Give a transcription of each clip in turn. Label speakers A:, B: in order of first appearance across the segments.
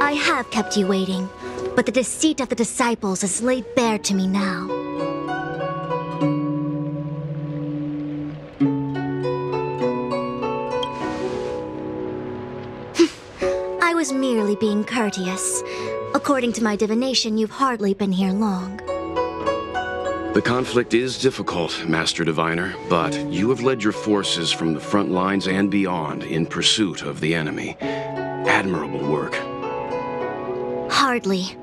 A: I have kept you waiting, but the deceit of the disciples is laid bare to me now. I was merely being courteous. According to my divination, you've hardly been here long.
B: The conflict is difficult, Master Diviner, but you have led your forces from the front lines and beyond in pursuit of the enemy. Admirable work.
A: Hardly.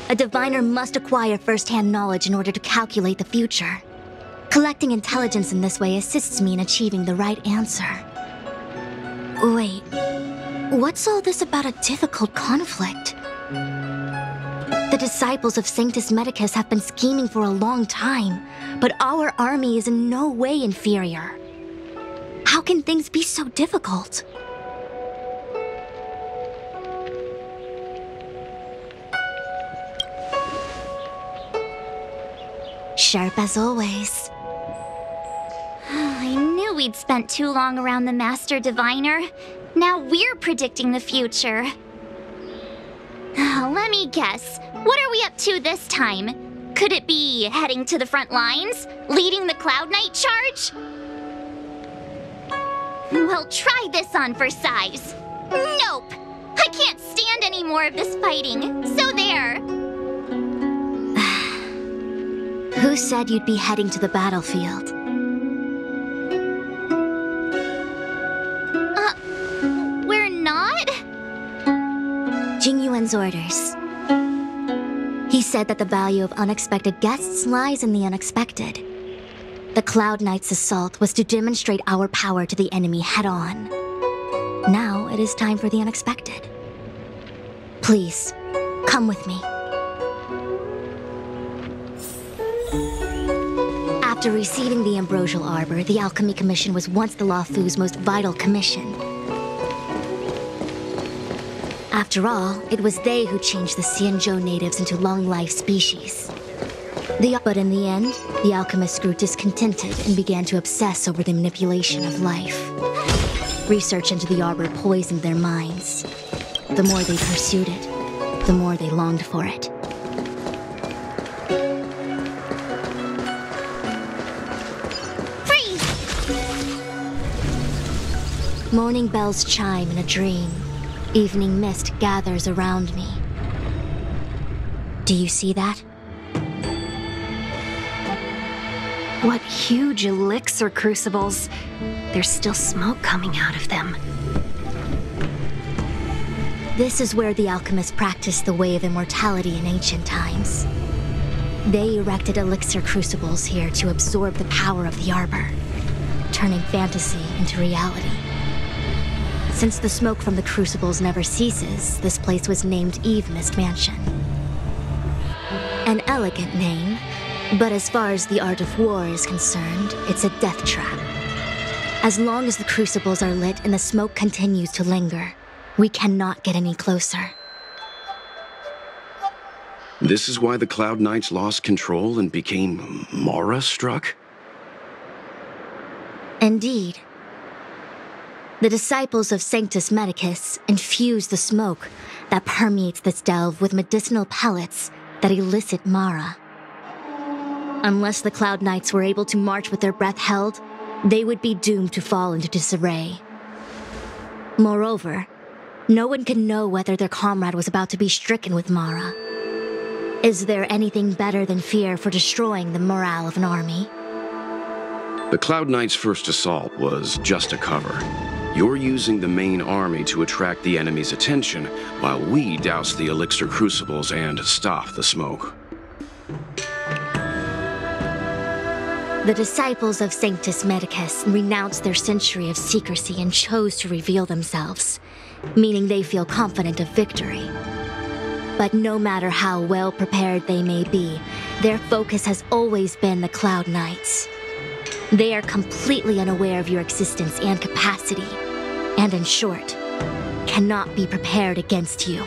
A: A diviner must acquire first-hand knowledge in order to calculate the future. Collecting intelligence in this way assists me in achieving the right answer. Wait, what's all this about a difficult conflict? The disciples of Sanctus Medicus have been scheming for a long time, but our army is in no way inferior. How can things be so difficult? Sharp as always.
C: I knew we'd spent too long around the Master Diviner. Now we're predicting the future. Let me guess. What are we up to this time? Could it be heading to the front lines? Leading the Cloud Knight charge? Well, try this on for size. Nope! I can't stand any more of this fighting. So there.
A: Who said you'd be heading to the battlefield?
C: We're not?
A: Tingyun's orders. He said that the value of unexpected guests lies in the unexpected. The Cloud Knight's assault was to demonstrate our power to the enemy head-on. Now it is time for the unexpected. Please, come with me. After receiving the Ambrosial Arbor, the Alchemy Commission was once the Luofu's most vital commission. After all, it was they who changed the Xianzhou natives into long-life species. But in the end, the alchemists grew discontented and began to obsess over the manipulation of life. Research into the arbor poisoned their minds. The more they pursued it, the more they longed for it. Morning bells chime in a dream. Evening mist gathers around me. Do you see that?
D: What huge elixir crucibles. There's still smoke coming out of them.
A: This is where the alchemists practiced the way of immortality in ancient times. They erected elixir crucibles here to absorb the power of the arbor, turning fantasy into reality. Since the smoke from the crucibles never ceases, this place was named Eve Mist Mansion. An elegant name, but as far as the art of war is concerned, it's a death trap. As long as the crucibles are lit and the smoke continues to linger, we cannot get any closer.
B: This is why the Cloud Knights lost control and became Mara-struck?
A: Indeed. The disciples of Sanctus Medicus infuse the smoke that permeates this delve with medicinal pellets that elicit Mara. Unless the Cloud Knights were able to march with their breath held, they would be doomed to fall into disarray. Moreover, no one can know whether their comrade was about to be stricken with Mara. Is there anything better than fear for destroying the morale of an army?
B: The Cloud Knights' first assault was just a cover. You're using the main army to attract the enemy's attention, while we douse the elixir crucibles and stop the smoke.
A: The disciples of Sanctus Medicus renounced their century of secrecy and chose to reveal themselves, meaning they feel confident of victory. But no matter how well prepared they may be, their focus has always been the Cloud Knights. They are completely unaware of your existence and capacity, and in short, cannot be prepared against you.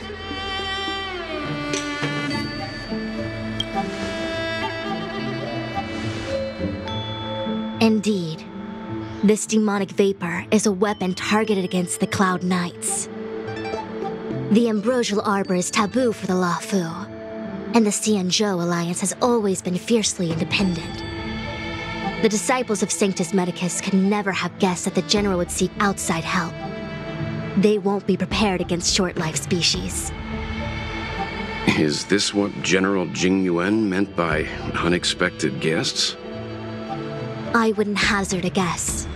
A: Indeed, this demonic vapor is a weapon targeted against the Cloud Knights. The Ambrosial Arbor is taboo for the Luofu, and the Xianzhou Alliance has always been fiercely independent. The disciples of Sanctus Medicus could never have guessed that the General would seek outside help. They won't be prepared against short-life species.
B: Is this what General Tingyun meant by unexpected guests?
A: I wouldn't hazard a guess.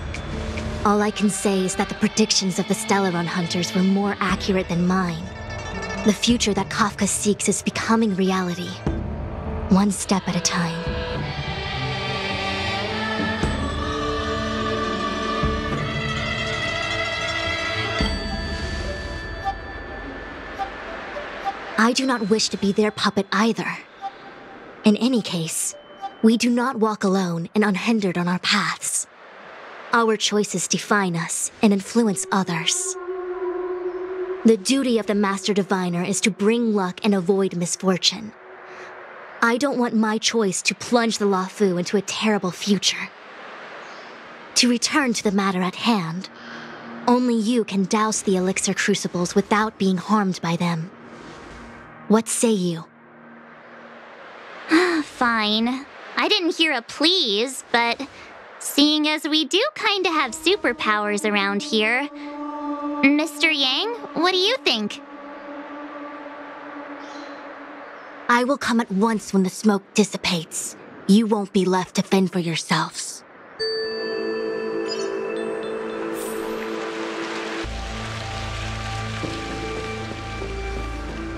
A: All I can say is that the predictions of the Stellaron hunters were more accurate than mine. The future that Kafka seeks is becoming reality, one step at a time. I do not wish to be their puppet either. In any case, we do not walk alone and unhindered on our paths. Our choices define us and influence others. The duty of the Master Diviner is to bring luck and avoid misfortune. I don't want my choice to plunge the Luofu into a terrible future. To return to the matter at hand, only you can douse the elixir crucibles without being harmed by them. What say you?
C: Fine. I didn't hear a please, but seeing as we do kinda have superpowers around here, Mr. Yang, what do you think?
A: I will come at once when the smoke dissipates. You won't be left to fend for yourselves.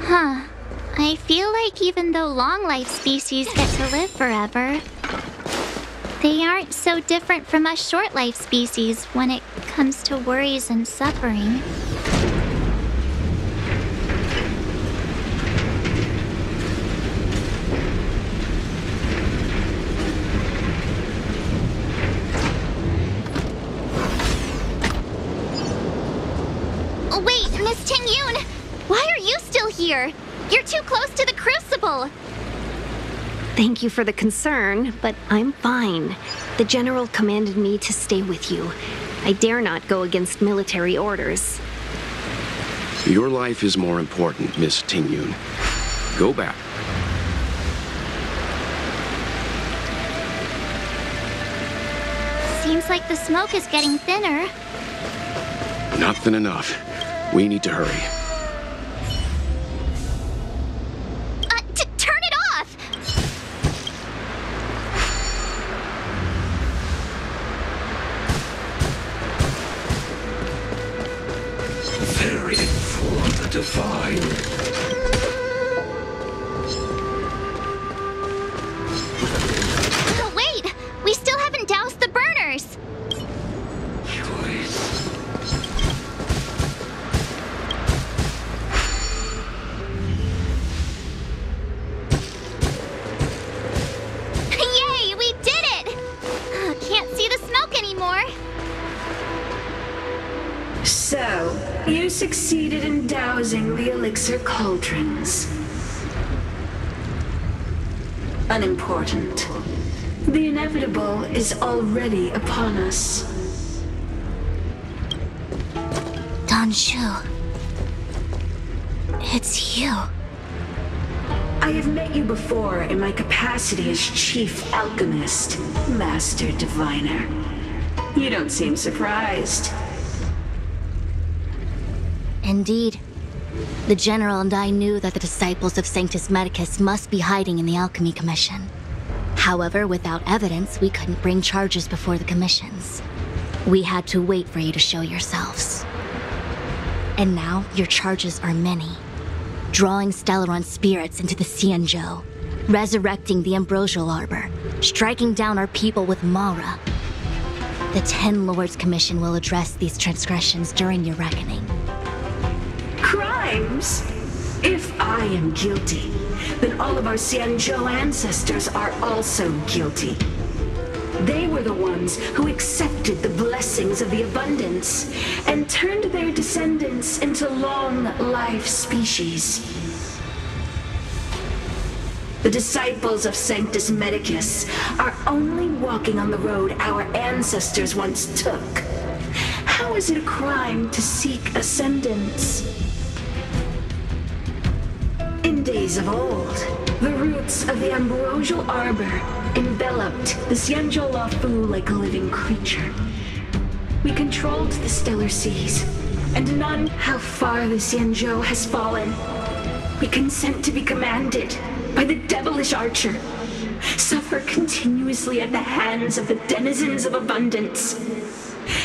C: Huh. I feel like even though long-life species get to live forever, they aren't so different from us short-life species when it comes to worries and suffering. Wait, Miss Tingyun! Why are you still here? You're too close to the crucible!
D: Thank you for the concern, but I'm fine. The General commanded me to stay with you. I dare not go against military orders.
B: Your life is more important, Miss Tingyun. Go back.
C: Seems like the smoke is getting thinner.
B: Not thin enough. We need to hurry.
C: Turn it off!
E: Very for the divine.
C: Oh, wait! We still haven't doused the burners! Yay! We did it! Can't see the smoke anymore.
F: So, you succeeded in dousing the elixir cauldrons. Unimportant. The inevitable is already upon us.
A: Danshu. It's you.
F: I have met you before in my capacity as Chief Alchemist, Master Diviner. You don't seem surprised.
A: Indeed. The General and I knew that the disciples of Sanctus Medicus must be hiding in the Alchemy Commission. However, without evidence, we couldn't bring charges before the commissions. We had to wait for you to show yourselves. And now, your charges are many. Drawing Stellaron spirits into the Xianzhou, resurrecting the Ambrosial Arbor, striking down our people with Mara. The 10 Lords Commission will address these transgressions during your reckoning.
F: Crimes? If I am guilty, then all of our Xianzhou ancestors are also guilty. They were the ones who accepted the blessings of the abundance and turned their descendants into long-life species. The disciples of Sanctus Medicus are only walking on the road our ancestors once took. How is it a crime to seek ascendance? In days of old, the roots of the ambrosial arbor enveloped the Xianzhou Lafu like a living creature. We controlled the stellar seas, and none how far the Xianzhou has fallen. We consent to be commanded by the devilish archer, suffer continuously at the hands of the denizens of abundance.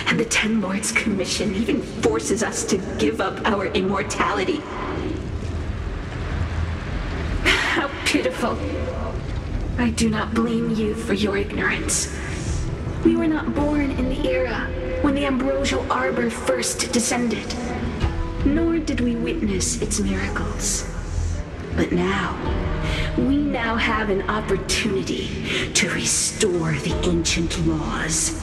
F: And the Ten Lords Commission even forces us to give up our immortality. How pitiful. I do not blame you for your ignorance. We were not born in the era when the ambrosial arbor first descended, nor did we witness its miracles. But now, we now have an opportunity to restore the ancient laws.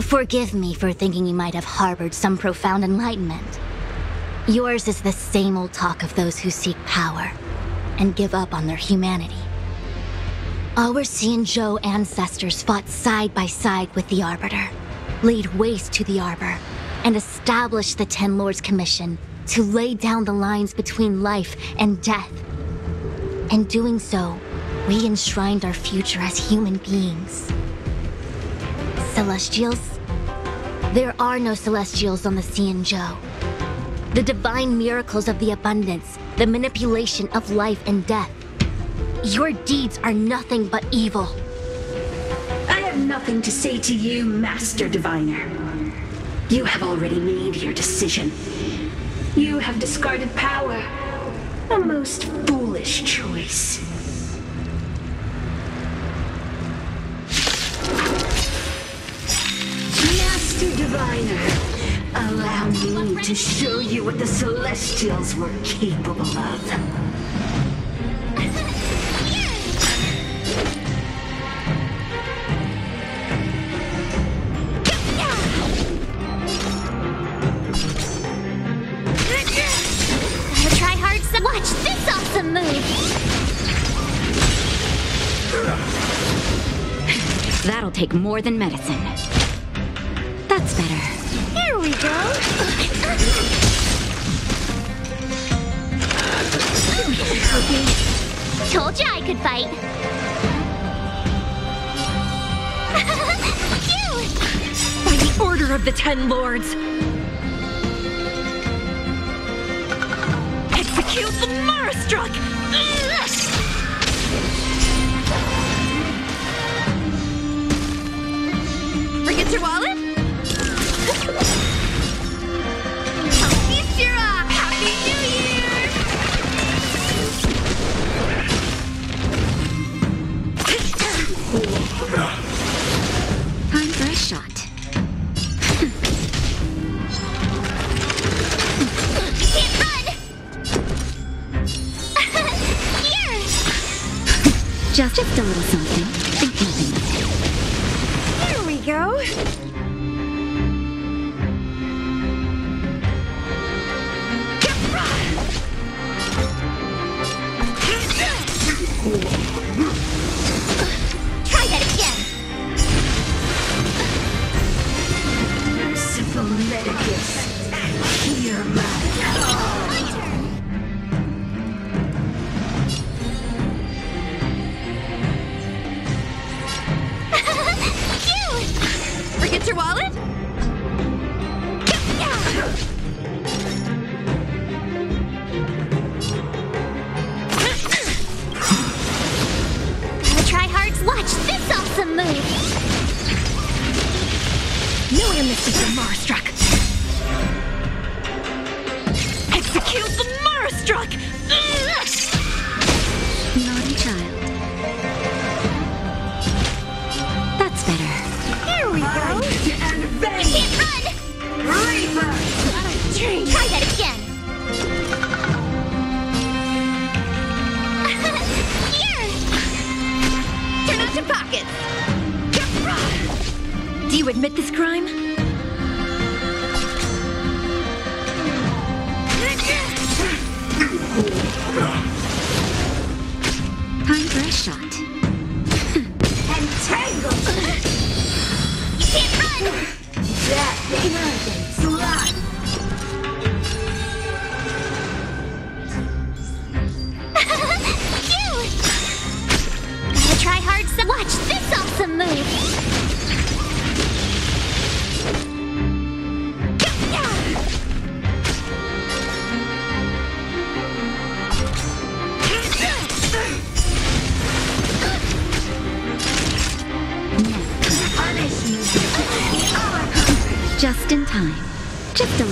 A: Forgive me for thinking you might have harbored some profound enlightenment. Yours is the same old talk of those who seek power and give up on their humanity. Our Xianzhou ancestors fought side by side with the Arbiter, laid waste to the Arbor, and established the Ten Lords Commission to lay down the lines between life and death. In doing so, we enshrined our future as human beings. Celestials? There are no Celestials on the Xianzhou. The divine miracles of the abundance, the manipulation of life and death. Your deeds are nothing but evil.
F: I have nothing to say to you, Master Diviner. You have already made your decision. You have discarded power. A most foolish choice. Master Diviner, allow me to show you what the Celestials were capable of.
C: Watch this awesome move!
G: That'll take more than medicine. That's better.
C: Here we go! Told you I could fight!
G: By the order of the Ten Lords! Execute the Marastruck! Forget your wallet? Happy Shira! Happy New Year! Time for a shot. Just a little something. Think nothing of it. Here we go.
C: Try that again.
F: Merciful Medicus, hear my call.
G: Forget your wallet?
C: Tryhards, watch this awesome move!
G: No amnesty for Marastruck! Execute the Marastruck! Naughty child. That's better.
C: Here we go!
F: And
C: You can't run!
F: Reaper!
C: Try that again! Here!
G: Turn out your pockets! Do you admit this crime?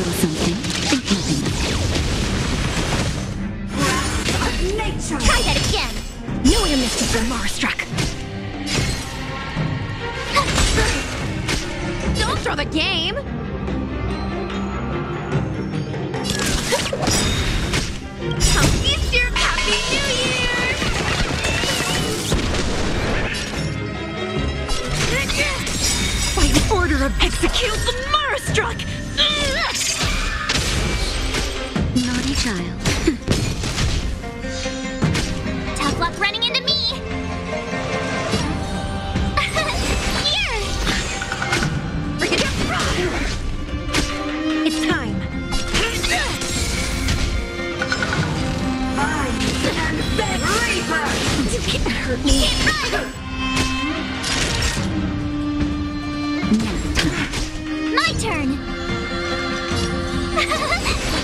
G: little something. Think nothing of it.
C: Try that again!
D: No way to miss it from Marstruck.
H: Don't throw the game! Easter! Happy New Year!
D: By the order of execute the Marstruck!
G: Naughty child.
C: Tough luck running into me! Here!
D: It's time. You can't hurt me.
C: My turn!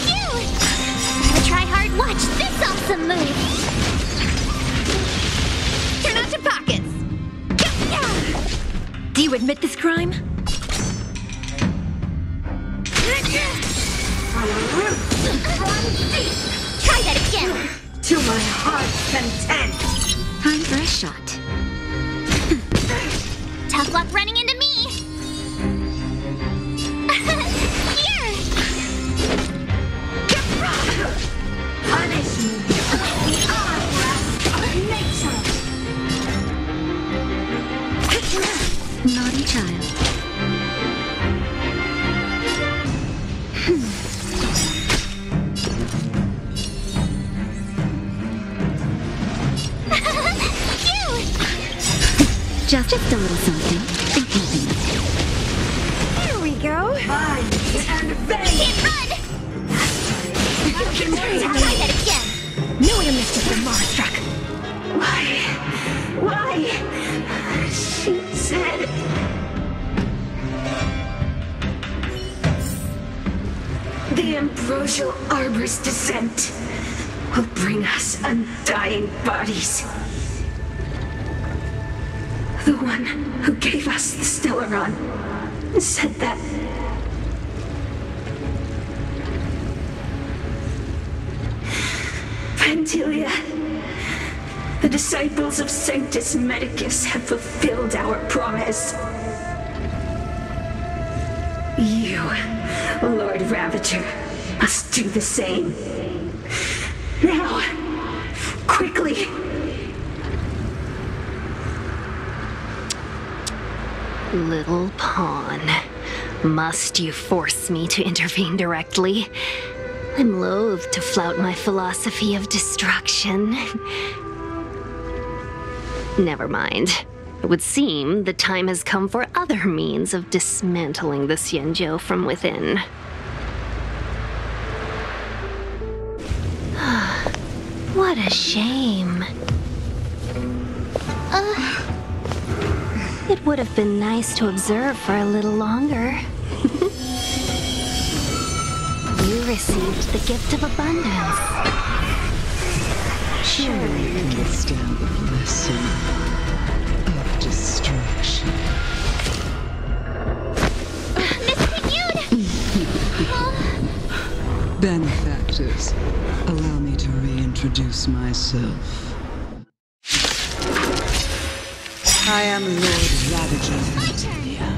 C: Phew! Gotta try hard. Watch this awesome move!
H: Turn out your pockets!
D: Do you admit this crime?
C: Try that again!
F: To my heart's content.
G: Time for a shot.
C: Tough luck running into me! Here!
F: Punish me. The eye of nature.
G: Naughty child. Just a little something. Think nothing of it.
D: Here we go.
F: Mind and
C: Can't
F: vein.
C: run! Try that again!
D: No way to miss it from Marstruck.
F: Why? She said. The ambrosial arbor's descent will bring us undying bodies. The one who gave us the Stellaron said that. Pantilia, the disciples of Sanctus Medicus have fulfilled our promise. You, Lord Ravager, must do the same. Now, quickly.
D: Little pawn. Must you force me to intervene directly? I'm loath to flout my philosophy of destruction. Never mind. It would seem the time has come for other means of dismantling the Xianzhou from within. What a shame. It would have been nice to observe for a little longer. You received the gift of abundance.
I: Surely you can withstand the blessing of destruction.
C: Miss Tingyun!
I: Benefactors, allow me to reintroduce myself. I am Lord Ravager of Antilia.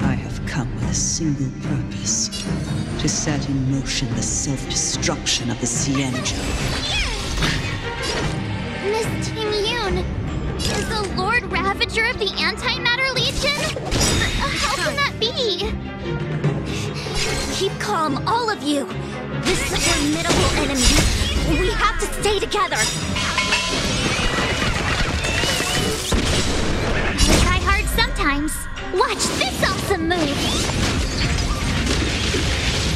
I: I have come with a single purpose: to set in motion the self-destruction of the Xianzhou.
C: Miss Tingyun, is the Lord Ravager of the Antimatter Legion? How can that be? Keep calm, all of you. This is a formidable enemy. We have to stay together. Try hard sometimes. Watch this awesome move.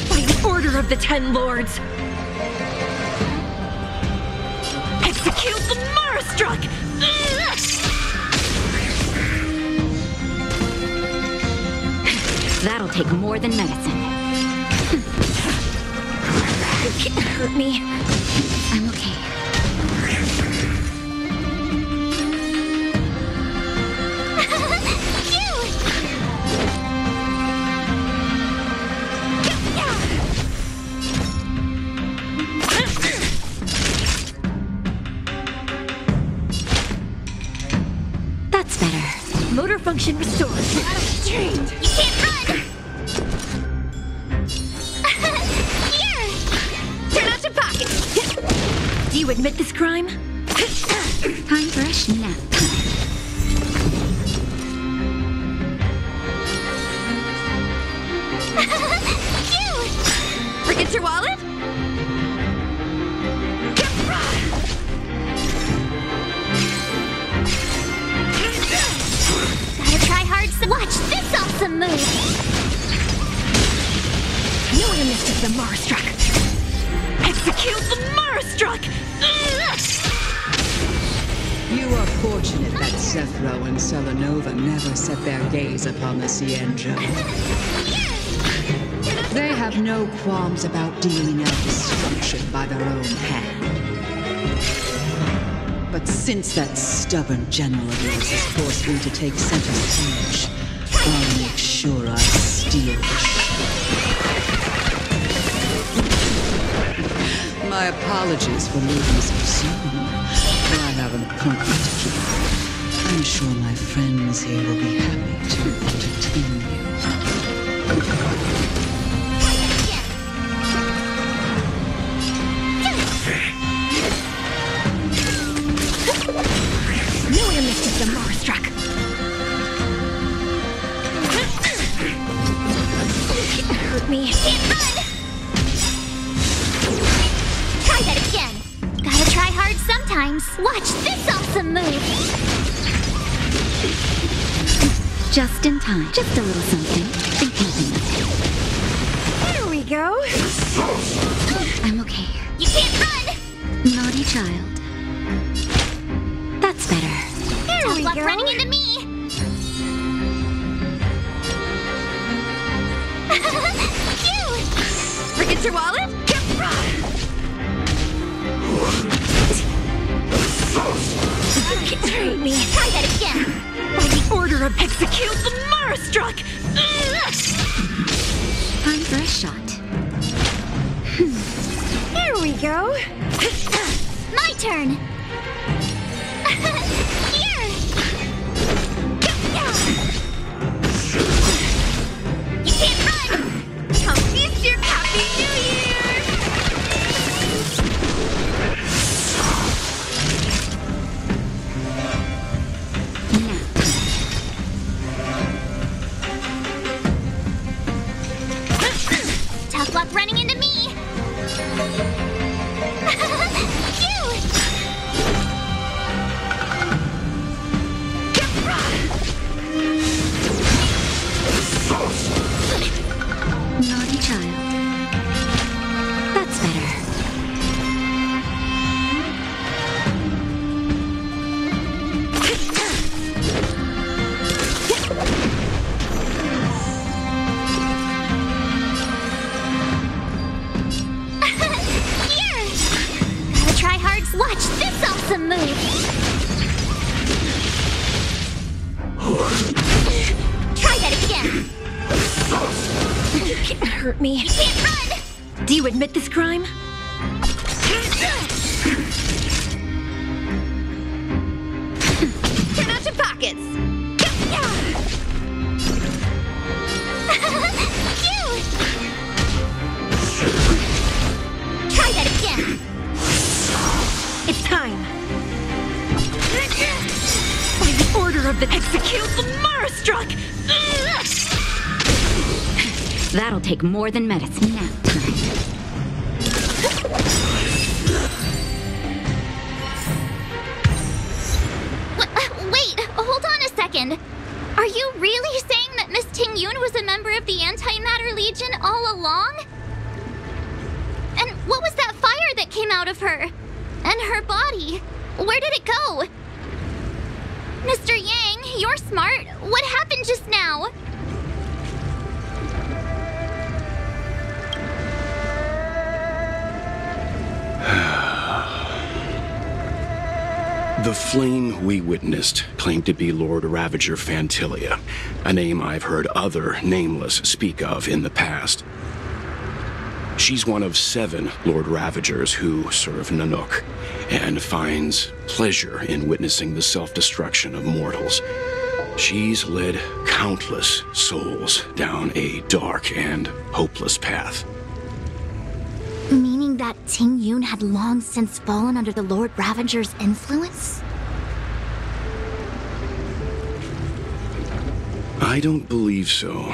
D: By the order of the Ten Lords, execute the Marstruck!
G: That'll take more than medicine.
D: You can't hurt me.
G: I'm okay.
D: you admit this crime?
G: Time for a nap.
H: Cute! Forget your wallet?
C: Gotta try hard to watch this awesome move.
D: No one missed the Marastruck. Execute the Marastruck!
I: You are fortunate that Zethro and Selenova never set their gaze upon the Cienjo. They have no qualms about dealing out destruction by their own hand. But since that stubborn general of yours has forced me to take center stage, I'll make sure I steal the show. My apologies for leaving so soon. But I have an appointment to keep. I'm sure my friends here will be happy to entertain you.
D: No one missed the Marastruck. Hurt me.
C: Can't run! Try that again. Gotta try hard sometimes. Watch this awesome move.
G: Just in time. Just a little something. Think nothing of
D: There we go.
G: it. I'm okay.
C: You can't run!
G: Naughty child. That's better.
D: There
C: Tough
D: we
C: luck
D: go.
C: running into me. Cute!
H: Forget your wallet?
D: Hurt me.
C: Try that again.
D: By the order of execute the Marastruck!
G: Time for a shot.
D: There we go.
C: My turn. Here. You can't run.
H: Come feast your Happy New Year!
C: Tough luck running into me. Cute.
G: Naughty child. That's better.
C: Here. Gotta try hard. Watch this awesome move. Try that again.
D: Hurt me.
C: You can't run.
D: Do you admit this crime?
H: Turn out your pockets!
C: Cute. Try that again.
D: It's time. By the order of the execute the Marastruck!
G: That'll take more than medicine. Nap time.
C: Wait, hold on a second. Are you really saying that Miss Tingyun was a member of the Antimatter Legion all along? And what was that fire that came out of her? And her body? Where did it go? Mr. Yang, you're smart. What happened just now?
B: The flame we witnessed claimed to be Lord Ravager Fantilia, a name I've heard other nameless speak of in the past. She's one of 7 Lord Ravagers who serve Nanook, and finds pleasure in witnessing the self-destruction of mortals. She's led countless souls down a dark and hopeless path.
C: Meaning that
A: that Tingyun had long since fallen under the Lord Ravager's influence?
B: I don't believe so.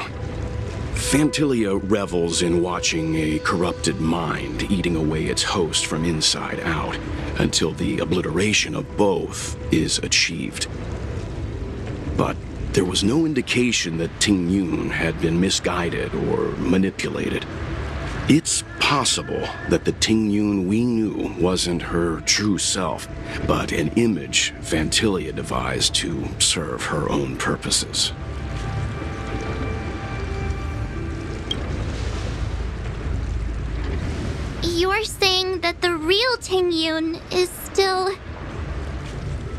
B: Phantilia revels in watching a corrupted mind eating away its host from inside out until the obliteration of both is achieved. But there was no indication that Tingyun had been misguided or manipulated. It's possible that the Tingyun we knew wasn't her true self, but an image Phantilia devised to serve her own purposes.
C: You're saying that the real Tingyun is still...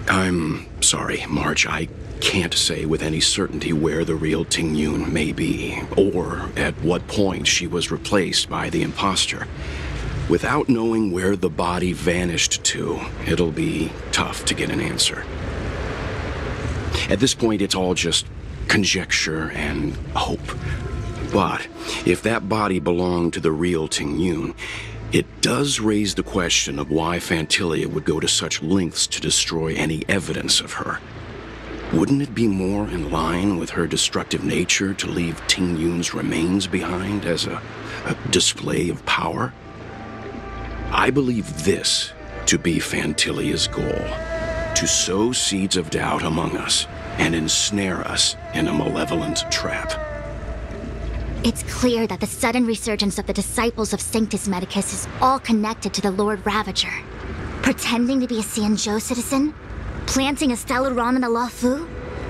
B: I'm sorry, March. I can't say with any certainty where the real Tingyun may be, or at what point she was replaced by the imposter. Without knowing where the body vanished to, it'll be tough to get an answer. At this point, it's all just conjecture and hope. But if that body belonged to the real Tingyun, it does raise the question of why Phantilia would go to such lengths to destroy any evidence of her. Wouldn't it be more in line with her destructive nature to leave Tingyun's remains behind as a display of power? I believe this to be Phantilia's goal, to sow seeds of doubt among us and ensnare us in a malevolent trap.
A: It's clear that the sudden resurgence of the disciples of Sanctus Medicus is all connected to the Lord Ravager. Pretending to be a Xianzhou citizen? Planting a Stellaron in the Luofu?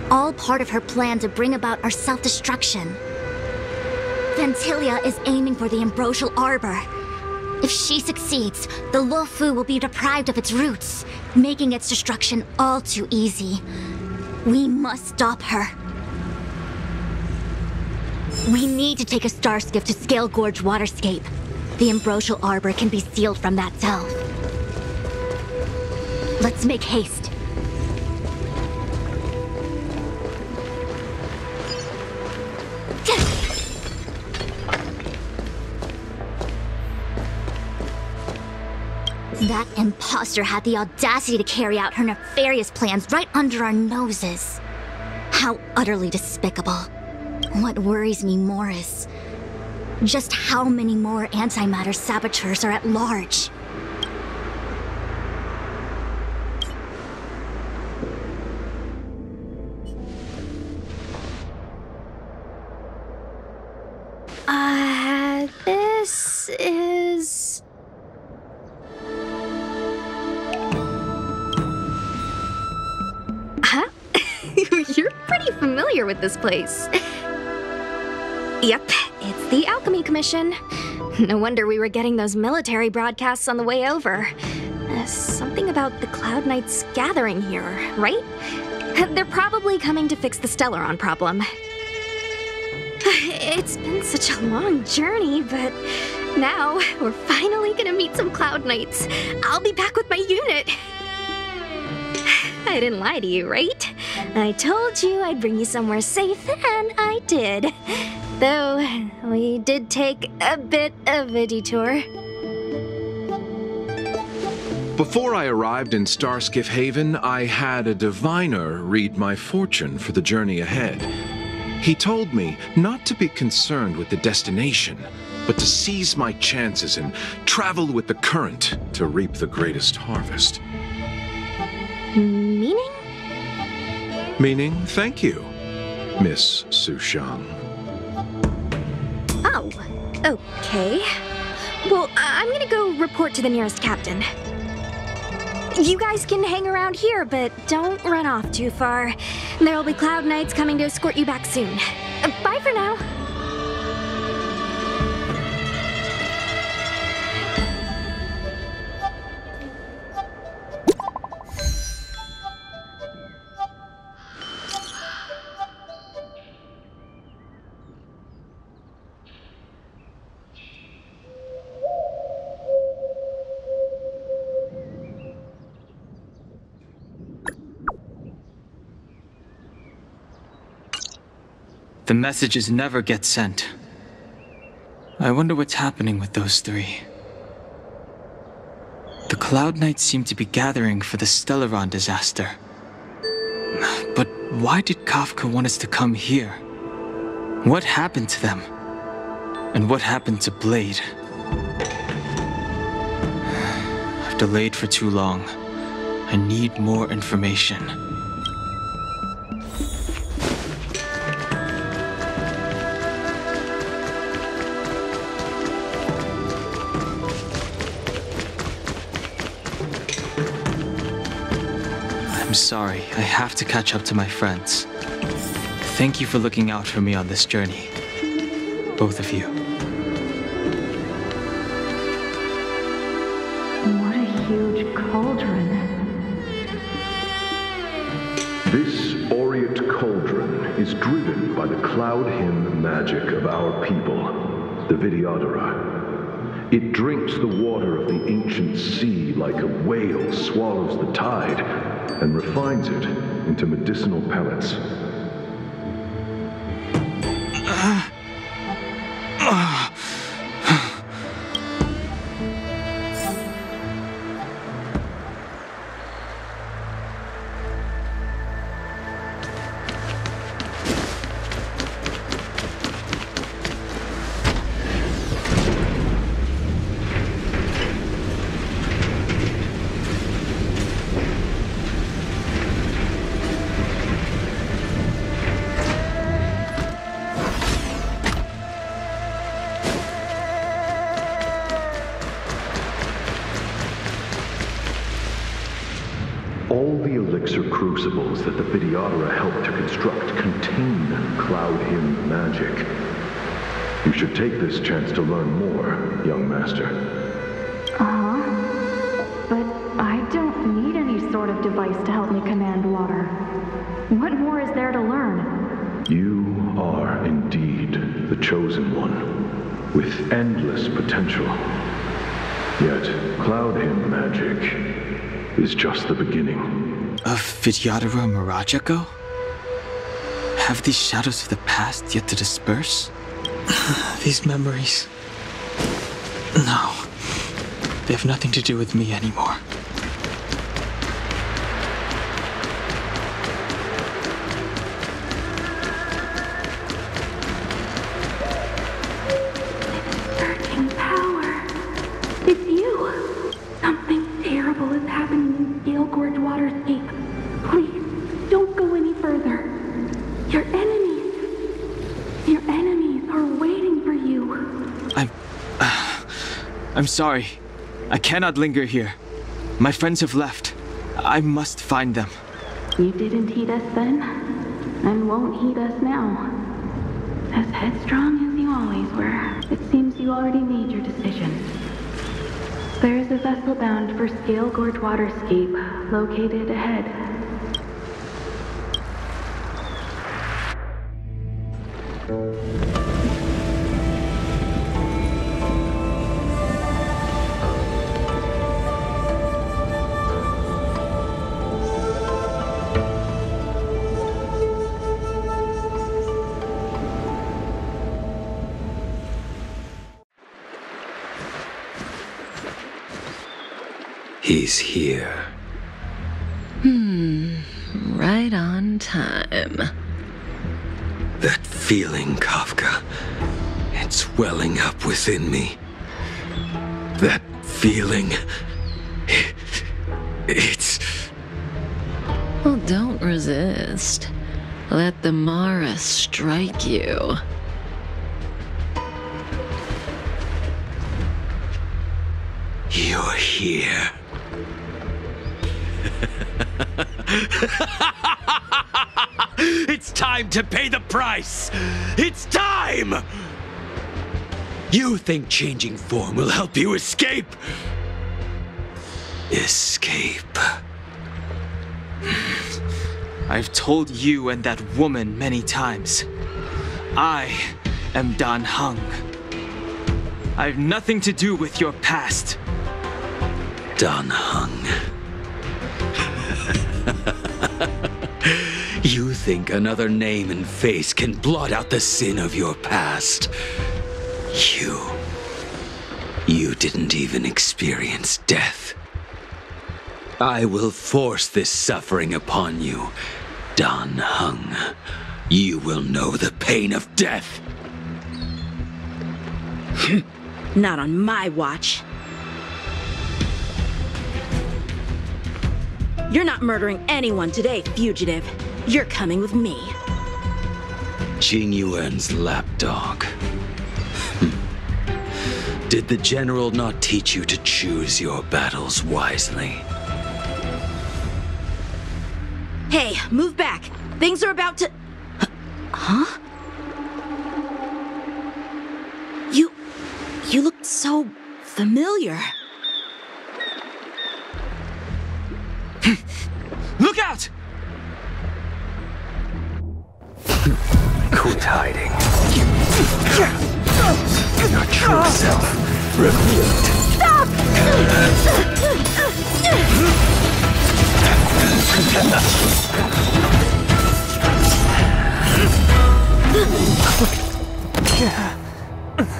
A: All part of her plan to bring about our self-destruction. Phantilia is aiming for the Ambrosial Arbor. If she succeeds, the Luofu will be deprived of its roots, making its destruction all too easy. We must stop her. We need to take a star skiff to Scale Gorge Waterscape. The Ambrosial Arbor can be sealed from that delve. Let's make haste. That imposter had the audacity to carry out her nefarious plans right under our noses. How utterly despicable. What worries me more is just how many more antimatter saboteurs are at large.
D: This is...
J: Huh? You're pretty familiar with this place. Yep, it's the Alchemy Commission. No wonder we were getting those military broadcasts on the way over. Something about the Cloud Knights gathering here, right? They're probably coming to fix the Stellaron problem. It's been such a long journey, but now we're finally gonna meet some Cloud Knights. I'll be back with my unit. I didn't lie to you, right? I told you I'd bring you somewhere safe, and I did. Though, we did take a bit of a detour.
K: Before I arrived in Starskiff Haven, I had a diviner read my fortune for the journey ahead. He told me not to be concerned with the destination, but to seize my chances and travel with the current to reap the greatest harvest.
J: Meaning?
K: Meaning, thank you, Miss Sushang.
J: Oh, okay. Well, I'm gonna go report to the nearest captain. You guys can hang around here, but don't run off too far. There'll be Cloud Knights coming to escort you back soon. Bye for now.
L: The messages never get sent. I wonder what's happening with those three. The Cloud Knights seem to be gathering for the Stellaron disaster. But why did Kafka want us to come here? What happened to them? And what happened to Blade? I've delayed for too long. I need more information. I'm sorry, I have to catch up to my friends. Thank you for looking out for me on this journey. Both of you.
M: What a huge cauldron.
N: This aureate cauldron is driven by the cloud hymn magic of our people, the Vidyadhara. It drinks the water of the ancient sea like a whale swallows the tide, and refines it into medicinal pellets. All the elixir crucibles that the Vidyadhara helped to construct contain cloud hymn magic. You should take this chance to learn more, young master.
M: But I don't need any sort of device to help me command water. What more is there to learn?
N: You are indeed the chosen one, with endless potential. Yet, cloud hymn magic is just the beginning.
L: Of Vidyadhara Mirajago? Have these shadows of the past yet to disperse? These memories... No. They have nothing to do with me anymore.
M: Searching power. It's you. Something terrible is happening in Gale Gorge Waterscape. Please, don't go any further. Your enemies are waiting for you.
L: I'm sorry. I cannot linger here. My friends have left. I must find them.
M: You didn't heed us then, and won't heed us now. As headstrong as you always were, it seems you already made your decision. There is a vessel bound for Scale Gorge Waterscape, located ahead.
E: He's here.
D: Right on time.
E: That feeling, Kafka. It's welling up within me. That feeling... It's...
D: Well, don't resist. Let the Mara strike you.
E: You're here. It's time to pay the price! It's time! You think changing form will help you escape? Escape.
L: I've told you and that woman many times. I am Dan Heng. I have nothing to do with your past.
E: Dan Heng. You think another name and face can blot out the sin of your past? You didn't even experience death. I will force this suffering upon you, Dan Heng. You will know the pain of death.
O: Not on my watch. You're not murdering anyone today, fugitive. You're coming with me.
E: Tingyun's lapdog. Did the general not teach you to choose your battles wisely?
O: Hey, move back. Things are about to... Huh? You look so familiar.
L: Look out!
E: Quit hiding. Your true self revealed.
O: Stop!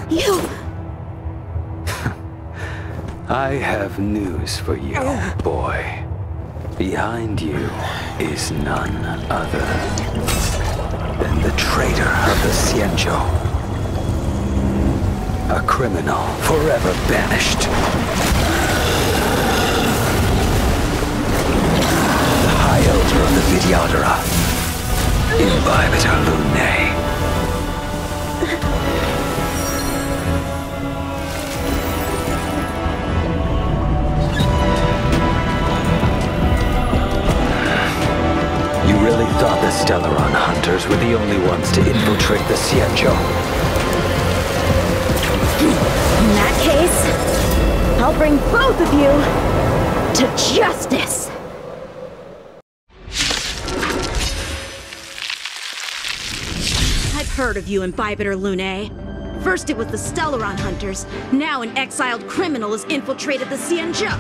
O: You...
E: I have news for you, boy. Behind you is none other than the traitor of the Xianzhou. A criminal forever banished. The High Elder of the Vidyadhara, Imbibitor Lunae. You really thought the Stellaron hunters were the only ones to infiltrate the Xianzhou?
O: In that case, I'll bring both of you to justice! I've heard of you, Imbibitor Lunae. First it was the Stellaron hunters, now an exiled criminal has infiltrated the Xianzhou.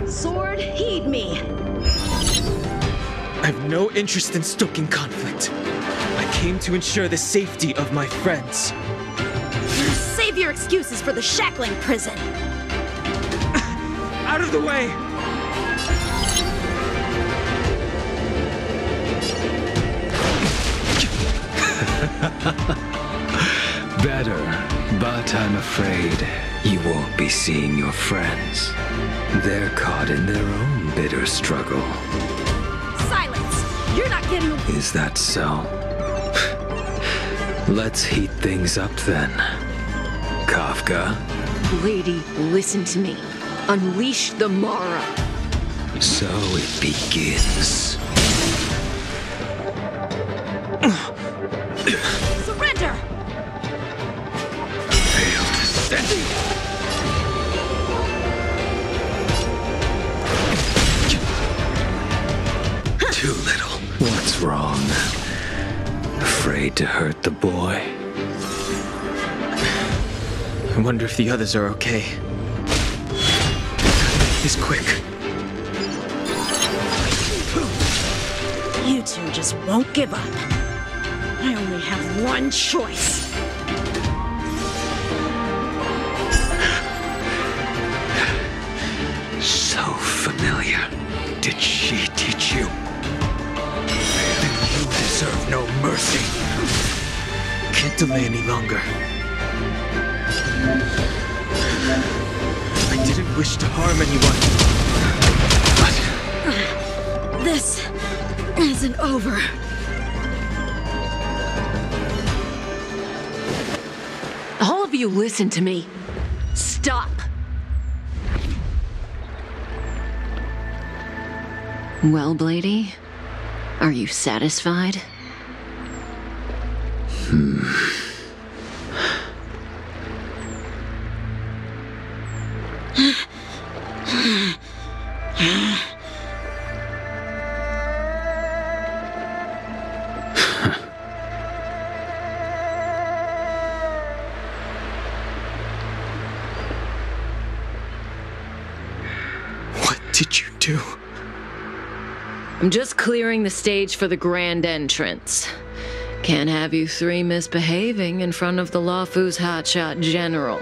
O: Sword, heed me!
L: I have no interest in stoking conflict. I came to ensure the safety of my friends.
O: Save your excuses for the shackling prison!
L: Out of the way!
E: Better, but I'm afraid you won't be seeing your friends. They're caught in their own bitter struggle.
O: Silence! You're not getting away.
E: Is that so? Let's heat things up then. Kafka?
P: Lady, listen to me. Unleash the Mara.
E: So it begins.
O: Surrender!
E: Failed setting. Too little. What's wrong? Afraid to hurt the boy?
L: I wonder if the others are okay. This quick.
O: You two just won't give up. I only have one choice.
E: So familiar. Did she teach you? Then you deserve no mercy.
L: Can't delay any longer. I didn't wish to harm anyone.
O: But this isn't over.
P: All of you listen to me. Stop. Well, Blady, are you satisfied?
L: What did you do?
P: I'm just clearing the stage for the grand entrance. Can't have you three misbehaving in front of the Luofu's hotshot general.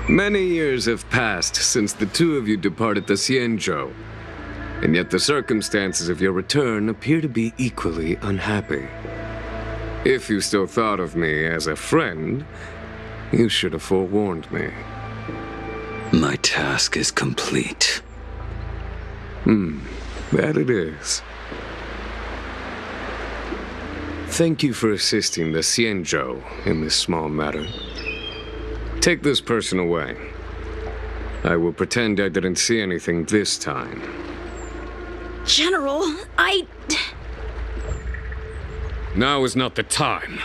Q: Many years have passed since the two of you departed the Xianzhou, and yet the circumstances of your return appear to be equally unhappy. If you still thought of me as a friend, you should have forewarned me.
E: My task is complete.
Q: That it is. Thank you for assisting the Xianzhou in this small matter. Take this person away. I will pretend I didn't see anything this time.
O: General,
Q: Now is not the time.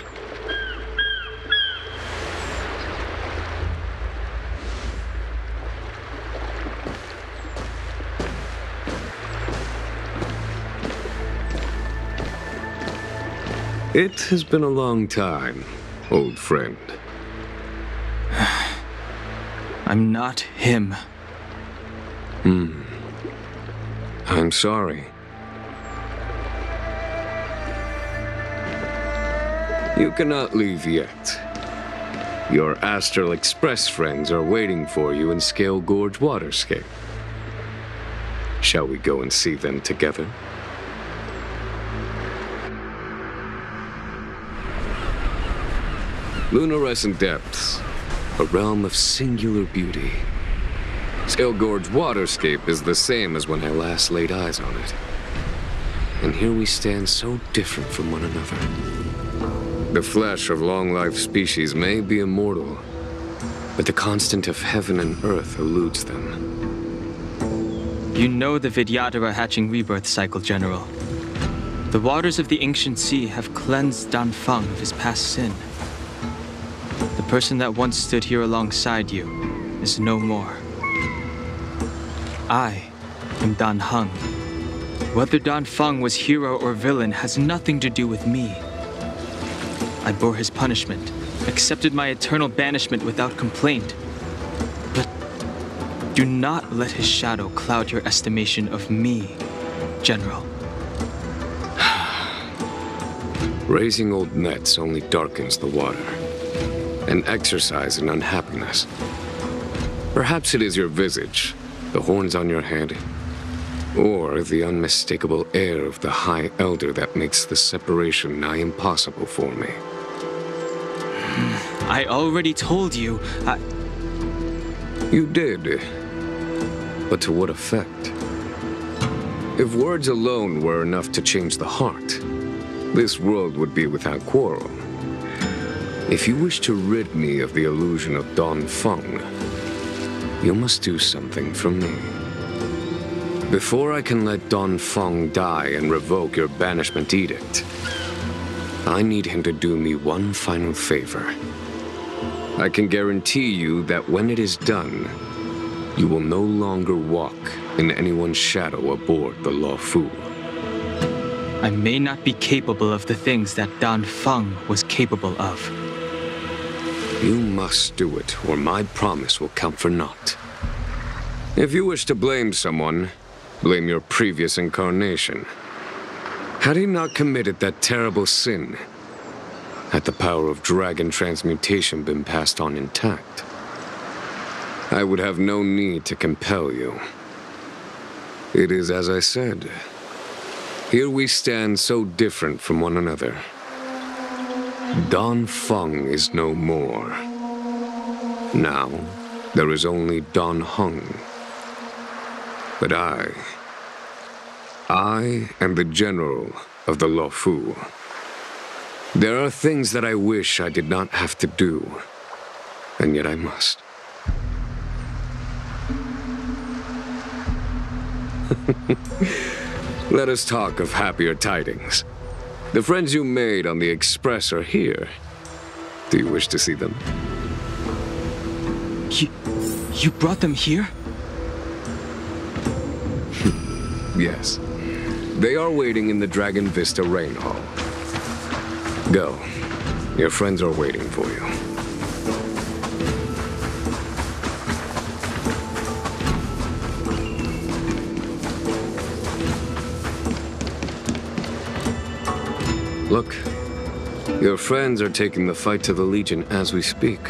Q: It has been a long time, old friend.
L: I'm not him.
Q: I'm sorry. You cannot leave yet. Your Astral Express friends are waiting for you in Scale Gorge Waterscape. Shall we go and see them together? Lunarescent Depths, a realm of singular beauty. Scale Gorge Waterscape is the same as when I last laid eyes on it. And here we stand so different from one another. The flesh of long-life species may be immortal, but the constant of heaven and earth eludes them.
L: You know the Vidyadhara hatching rebirth cycle, General. The waters of the ancient sea have cleansed Danfeng of his past sin. The person that once stood here alongside you is no more. I am Dan Heng. Whether Danfeng was hero or villain has nothing to do with me. I bore his punishment, accepted my eternal banishment without complaint. But do not let his shadow cloud your estimation of me, General.
Q: Raising old nets only darkens the water, an exercise in unhappiness. Perhaps it is your visage, the horns on your head, or the unmistakable air of the High Elder that makes the separation nigh impossible for me.
L: I already told you,
Q: You did. But to what effect? If words alone were enough to change the heart, this world would be without quarrel. If you wish to rid me of the illusion of Danfeng, you must do something for me. Before I can let Danfeng die and revoke your banishment edict, I need him to do me one final favor. I can guarantee you that when it is done, you will no longer walk in anyone's shadow aboard the Luofu.
L: I may not be capable of the things that Danfeng was capable of.
Q: You must do it, or my promise will count for naught. If you wish to blame someone, blame your previous incarnation. Had he not committed that terrible sin, had the power of dragon transmutation been passed on intact, I would have no need to compel you. It is as I said. Here we stand so different from one another. Danfeng is no more. Now, there is only Dan Heng. But I am the general of the Luofu. There are things that I wish I did not have to do, and yet I must. Let us talk of happier tidings. The friends you made on the Express are here. Do you wish to see them?
L: You brought them here?
Q: Yes. They are waiting in the Dragon Vista Rain Hall. Go. Your friends are waiting for you. Look, your friends are taking the fight to the Legion as we speak.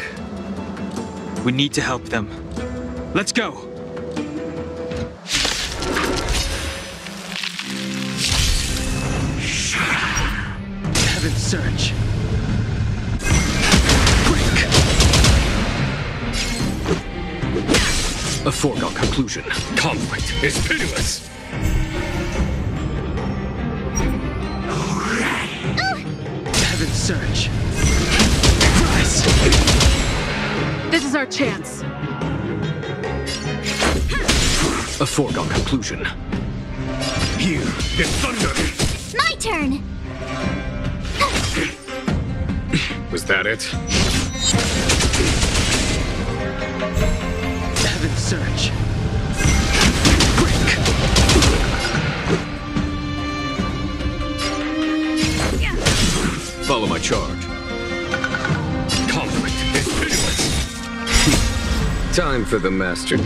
L: We need to help them. Let's go! Heaven's Surge.
Q: A foregone conclusion. Conflict is pitiless.
L: Heaven's Surge. Rise!
O: This is our chance.
Q: A foregone conclusion. Here is thunder.
C: My turn!
Q: Was that it?
L: Heaven's Surge.
Q: Follow my charge. Conflict is pitiless. Time for the master.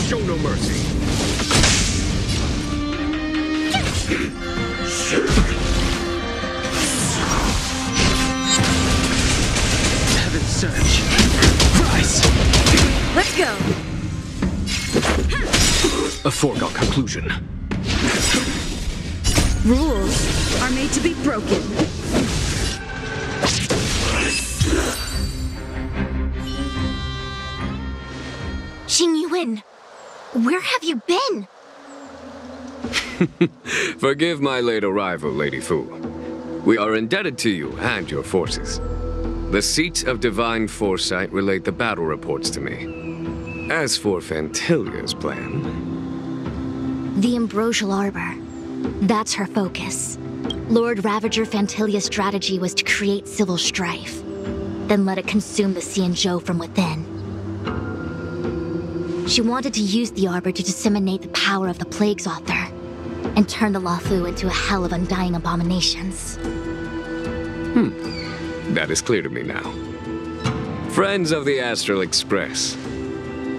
Q: Show no mercy.
L: Heaven's Surge. Rise!
O: Let's go!
Q: A foregone conclusion.
O: Rules are made to be broken.
A: Tingyun, where have you been?
Q: Forgive my late arrival, Lady Fu. We are indebted to you and your forces. The seats of divine foresight relate the battle reports to me. As for Fantilia's plan...
A: The Ambrosial Arbor. That's her focus. Lord Ravager Fantilia's strategy was to create civil strife, then let it consume the Xianzhou from within. She wanted to use the Arbor to disseminate the power of the Plague's author, and turn the Luofu into a hell of undying abominations.
Q: That is clear to me now. Friends of the Astral Express,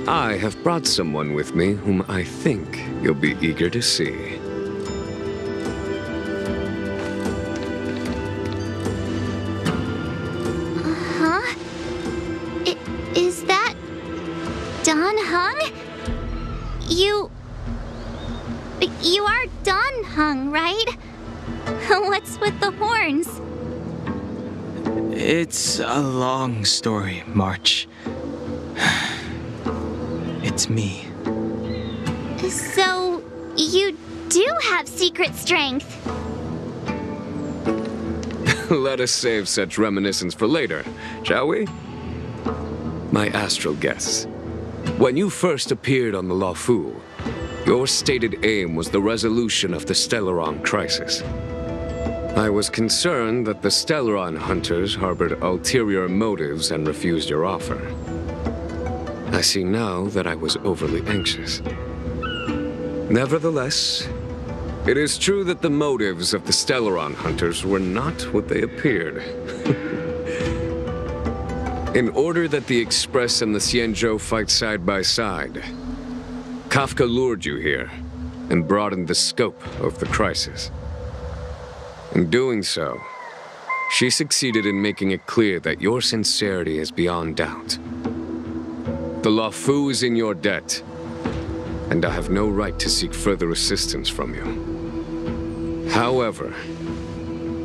Q: I have brought someone with me whom I think you'll be eager to see.
C: Huh? Is that... Don Hung? You are Don Hung, right? What's with the horns?
L: It's a long story, March. It's me.
C: So, you do have secret strength.
Q: Let us save such reminiscence for later, shall we? My astral guests, when you first appeared on the Luofu, your stated aim was the resolution of the Stellaron crisis. I was concerned that the Stellaron hunters harbored ulterior motives and refused your offer. I see now that I was overly anxious. Nevertheless, it is true that the motives of the Stellaron hunters were not what they appeared. In order that the Express and the Xianzhou fight side by side, Kafka lured you here and broadened the scope of the crisis. In doing so, she succeeded in making it clear that your sincerity is beyond doubt. The Luofu is in your debt, and I have no right to seek further assistance from you. However,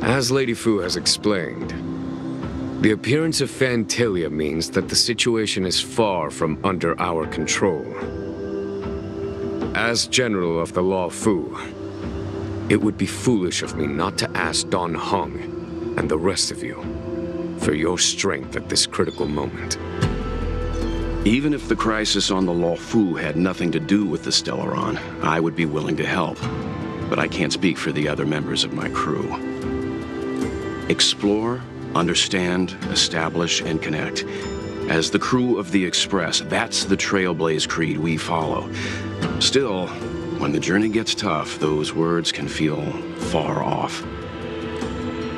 Q: as Lady Fu has explained, the appearance of Fantilia means that the situation is far from under our control. As General of the Luofu, it would be foolish of me not to ask Don Hung and the rest of you for your strength at this critical moment.
B: Even if the crisis on the Luofu had nothing to do with the Stellaron, I would be willing to help. But I can't speak for the other members of my crew. Explore, understand, establish, and connect. As the crew of the Express, that's the Trailblaze creed we follow. Still, when the journey gets tough, those words can feel far off.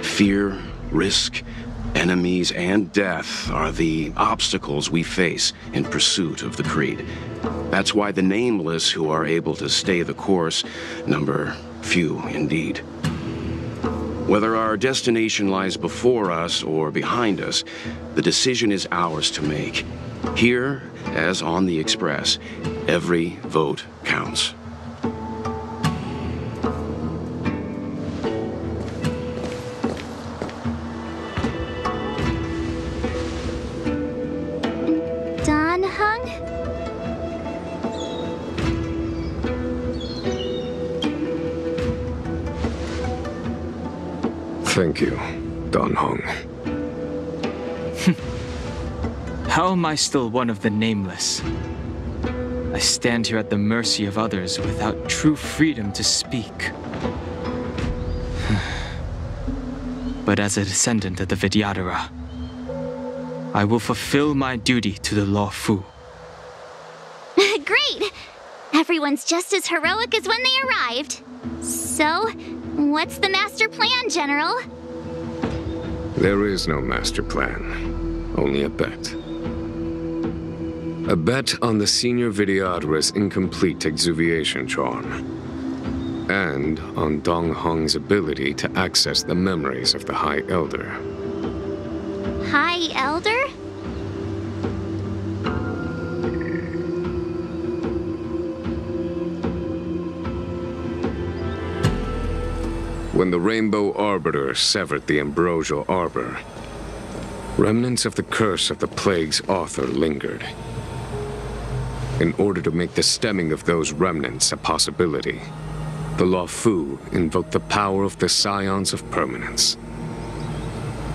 B: Fear, risk, enemies, and death are the obstacles we face in pursuit of the creed. That's why the nameless who are able to stay the course number few indeed. Whether our destination lies before us or behind us, the decision is ours to make. Here, as on the Express, every vote counts.
C: Don Hung?
Q: Thank you, Don Hong.
L: How am I still one of the nameless? I stand here at the mercy of others without true freedom to speak. But as a descendant of the Vidyadhara, I will fulfill my duty to the Law Fu.
C: Great! Everyone's just as heroic as when they arrived. So, what's the master plan, General?
Q: There is no master plan, only a bet. A bet on the senior Vidyadhara's incomplete exuviation charm, and on Dong Hong's ability to access the memories of the High Elder.
C: High Elder?
Q: When the Rainbow Arbiter severed the Ambrosial Arbor, remnants of the curse of the plague's author lingered. In order to make the stemming of those remnants a possibility, the Law Fu invoked the power of the Scions of Permanence.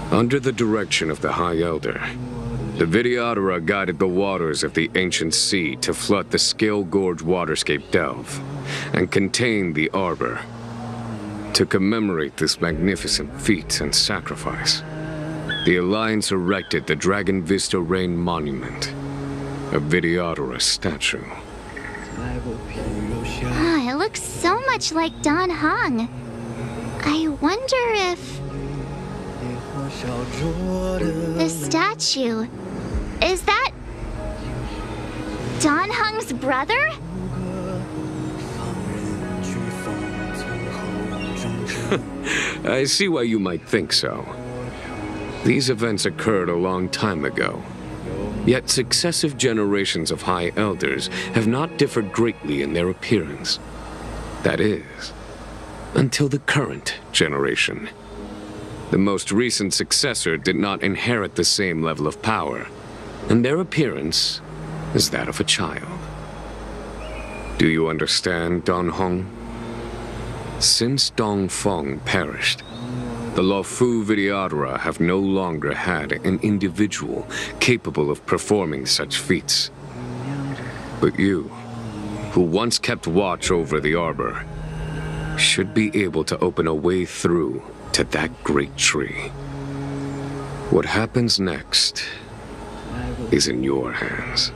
Q: Under the direction of the High Elder, the Vidyadhara guided the waters of the ancient sea to flood the Scale Gorge waterscape delve and contain the Arbor. To commemorate this magnificent feat and sacrifice, the Alliance erected the Dragon Vista Rain Monument, a Vidyadhara statue.
C: Ah, it looks so much like Don Hong. I wonder if... the statue... is that... Don Hong's brother?
Q: I see why you might think so. These events occurred a long time ago. Yet successive generations of High Elders have not differed greatly in their appearance. That is, until the current generation. The most recent successor did not inherit the same level of power, and their appearance is that of a child. Do you understand, Don Hong? Since Dong Feng perished, the Law Fu Vidyadhara have no longer had an individual capable of performing such feats. But you, who once kept watch over the Arbor, should be able to open a way through to that great tree. What happens next is in your hands.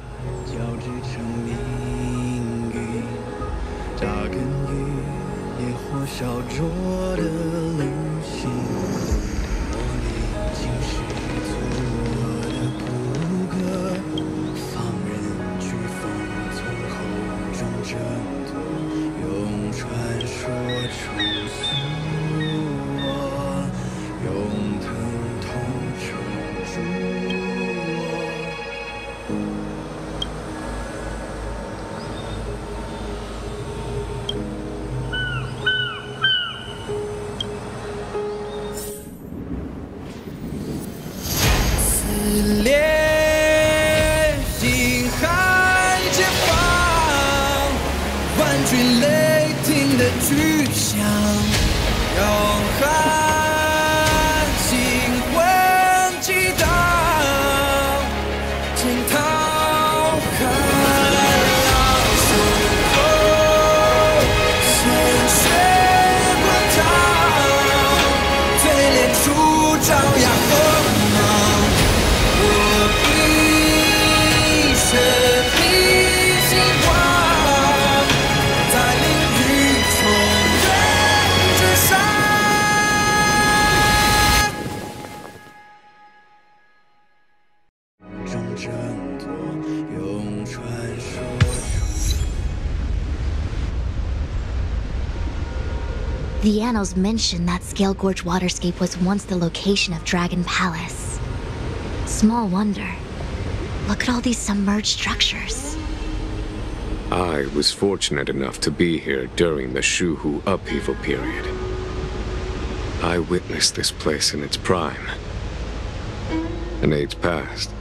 A: The annals mention that Scale Gorge waterscape was once the location of Dragon Palace. Small wonder. Look at all these submerged structures.
Q: I was fortunate enough to be here during the Shuhu upheaval period. I witnessed this place in its prime. An age passed.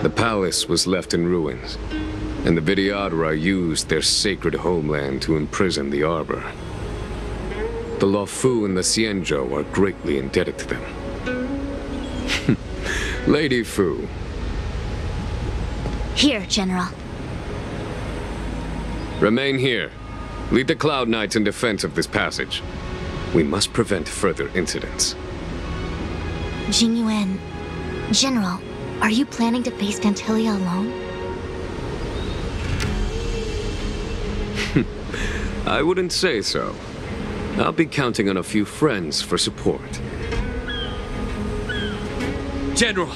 Q: The palace was left in ruins, and the Vidyadhara used their sacred homeland to imprison the Arbor. The Luofu and the Xianzhou are greatly indebted to them. Lady Fu.
A: Here, General.
Q: Remain here. Lead the Cloud Knights in defense of this passage. We must prevent further incidents.
A: Tingyun. General, are you planning to face Pantilia alone?
Q: I wouldn't say so. I'll be counting on a few friends for support.
R: General,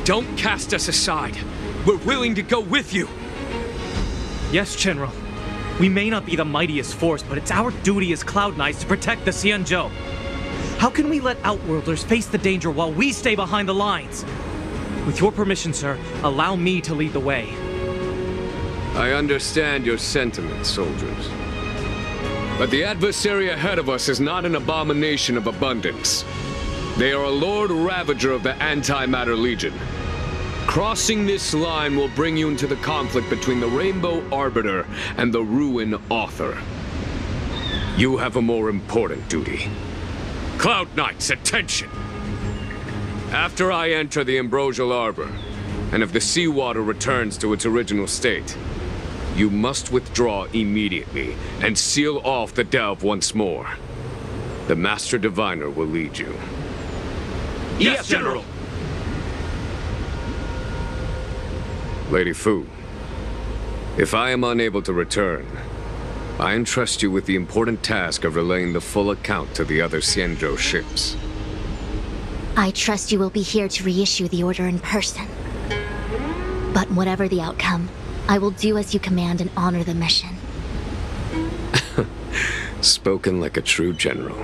R: don't cast us aside. We're willing to go with you.
S: Yes, General. We may not be the mightiest force, but it's our duty as Cloud Knights to protect the Xianzhou. How can we let Outworlders face the danger while we stay behind the lines? With your permission, sir, allow me to lead the way.
Q: I understand your sentiments, soldiers. But the adversary ahead of us is not an abomination of abundance. They are a Lord Ravager of the Antimatter Legion. Crossing this line will bring you into the conflict between the Rainbow Arbiter and the Ruin Author. You have a more important duty. Cloud Knights, attention! After I enter the Ambrosial Arbor, and if the seawater returns to its original state, you must withdraw immediately and seal off the delve once more. The Master Diviner will lead you.
R: Yes, General!
Q: Lady Fu, if I am unable to return, I entrust you with the important task of relaying the full account to the other Xianzhou ships.
A: I trust you will be here to reissue the order in person. But whatever the outcome, I will do as you command and honor the mission.
Q: Spoken like a true general.